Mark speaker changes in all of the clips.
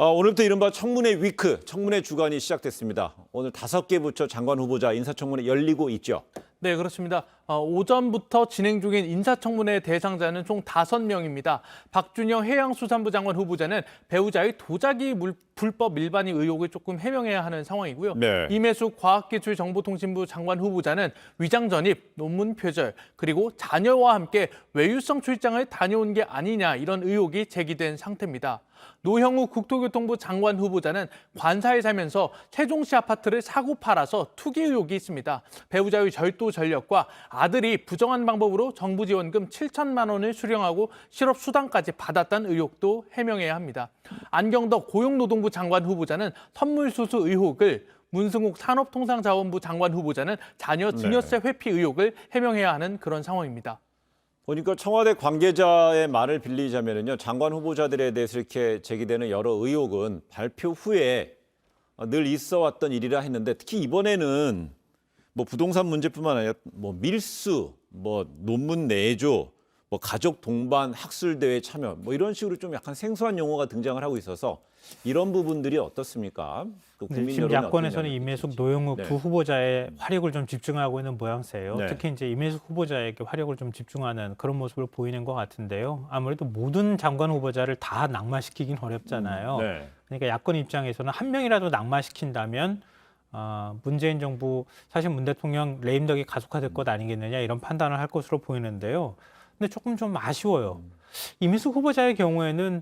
Speaker 1: 오늘부터 이른바 청문회 위크, 청문회 주간이 시작됐습니다. 오늘 5개 부처 장관 후보자 인사청문회 열리고 있죠.
Speaker 2: 네, 그렇습니다. 오전부터 진행 중인 인사청문회 대상자는 총 5명입니다. 박준영 해양수산부 장관 후보자는 배우자의 도자기 불법 밀반입 의혹을 조금 해명해야 하는 상황이고요.
Speaker 1: 네.
Speaker 2: 임혜숙 과학기술정보통신부 장관 후보자는 위장 전입, 논문 표절, 그리고 자녀와 함께 외유성 출장을 다녀온 게 아니냐 이런 의혹이 제기된 상태입니다. 노형우 국토교통부 장관 후보자는 관사에 살면서 세종시 아파트를 사고 팔아서 투기 의혹이 있습니다. 배우자의 절도 전력과 아들이 부정한 방법으로 정부 지원금 7천만 원을 수령하고 실업 수당까지 받았다는 의혹도 해명해야 합니다. 안경덕 고용노동부 장관 후보자는 선물 수수 의혹을, 문승욱 산업통상자원부 장관 후보자는 자녀 증여세 회피 의혹을 해명해야 하는 그런 상황입니다.
Speaker 1: 보니까 청와대 관계자의 말을 빌리자면요, 장관 후보자들에 대해서 이렇게 제기되는 여러 의혹은 발표 후에 늘 있어왔던 일이라 했는데, 특히 이번에는 뭐 부동산 문제뿐만 아니라 뭐 밀수, 뭐 논문 내조, 뭐 가족 동반 학술 대회 참여, 뭐 이런 식으로 좀 약간 생소한 용어가 등장을 하고 있어서 이런 부분들이 어떻습니까?
Speaker 3: 지금 야권에서는 임혜숙, 노영욱 두 후보자의 화력을 좀 집중하고 있는 모양새예요.
Speaker 1: 네.
Speaker 3: 특히 이제 임혜숙 후보자에게 화력을 좀 집중하는 그런 모습을 보이는 것 같은데요. 아무래도 모든 장관 후보자를 다 낙마시키긴 어렵잖아요.
Speaker 1: 네.
Speaker 3: 그러니까 야권 입장에서는 한 명이라도 낙마시킨다면 문재인 정부, 사실 문 대통령 레임덕이 가속화될 것 아니겠느냐 이런 판단을 할 것으로 보이는데요. 근데 조금 좀 아쉬워요. 임혜숙 후보자의 경우에는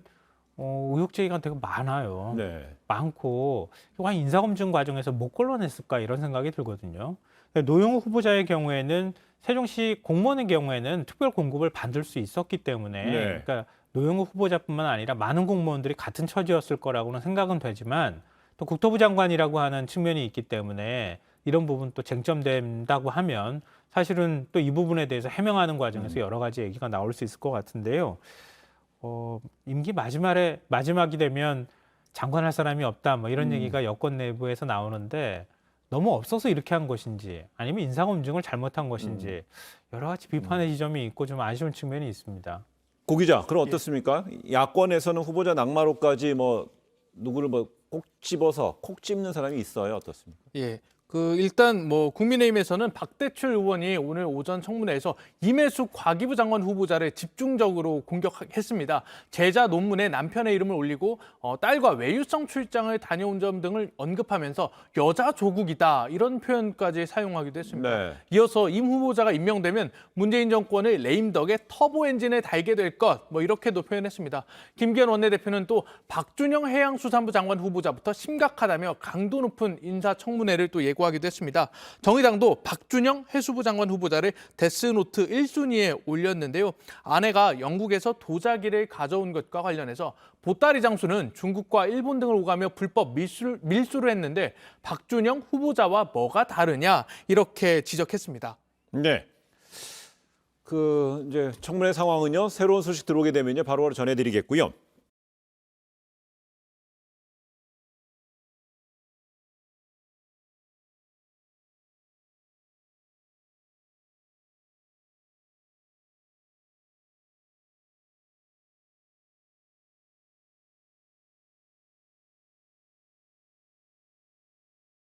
Speaker 3: 의혹 제기가 되게 많아요.
Speaker 1: 네.
Speaker 3: 많고 한 인사검증 과정에서 못 걸러냈을까 이런 생각이 들거든요. 노영우 후보자의 경우에는 세종시 공무원의 경우에는 특별 공급을 받을 수 있었기 때문에 그러니까 노영우 후보자뿐만 아니라 많은 공무원들이 같은 처지였을 거라고는 생각은 되지만 또 국토부 장관이라고 하는 측면이 있기 때문에 이런 부분 또 쟁점된다고 하면 사실은 또 이 부분에 대해서 해명하는 과정에서 여러 가지 얘기가 나올 수 있을 것 같은데요. 임기 마지막이 되면 장관할 사람이 없다 뭐 이런 얘기가 여권 내부에서 나오는데 너무 없어서 이렇게 한 것인지 아니면 인사검증을 잘못한 것인지 여러 가지 비판의 지점이 있고 좀 아쉬운 측면이 있습니다.
Speaker 1: 고 기자, 그럼 어떻습니까? 야권에서는 후보자 낙마로까지 뭐 누구를 뭐 꼭 집어서 콕 집는 사람이 있어요. 어떻습니까?
Speaker 2: 예. 일단 국민의힘에서는 박대출 의원이 오늘 오전 청문회에서 임혜숙 과기부 장관 후보자를 집중적으로 공격했습니다. 제자 논문에 남편의 이름을 올리고 딸과 외유성 출장을 다녀온 점 등을 언급하면서 여자 조국이다 이런 표현까지 사용하기도 했습니다.
Speaker 1: 네.
Speaker 2: 이어서 임 후보자가 임명되면 문재인 정권을 레임덕의 터보 엔진에 달게 될 것 이렇게도 표현했습니다. 김기현 원내대표는 또 박준영 해양수산부 장관 후보자부터 심각하다며 강도 높은 인사청문회를 또 예고하기도 했습니다. 정의당도 박준영 해수부 장관 후보자를 데스노트 1순위에 올렸는데요. 아내가 영국에서 도자기를 가져온 것과 관련해서 보따리 장수는 중국과 일본 등을 오가며 불법 밀수를 했는데 박준영 후보자와 뭐가 다르냐 이렇게 지적했습니다.
Speaker 1: 네. 이제 청문회 상황은요, 새로운 소식 들어오게 되면요 바로바로 전해드리겠고요.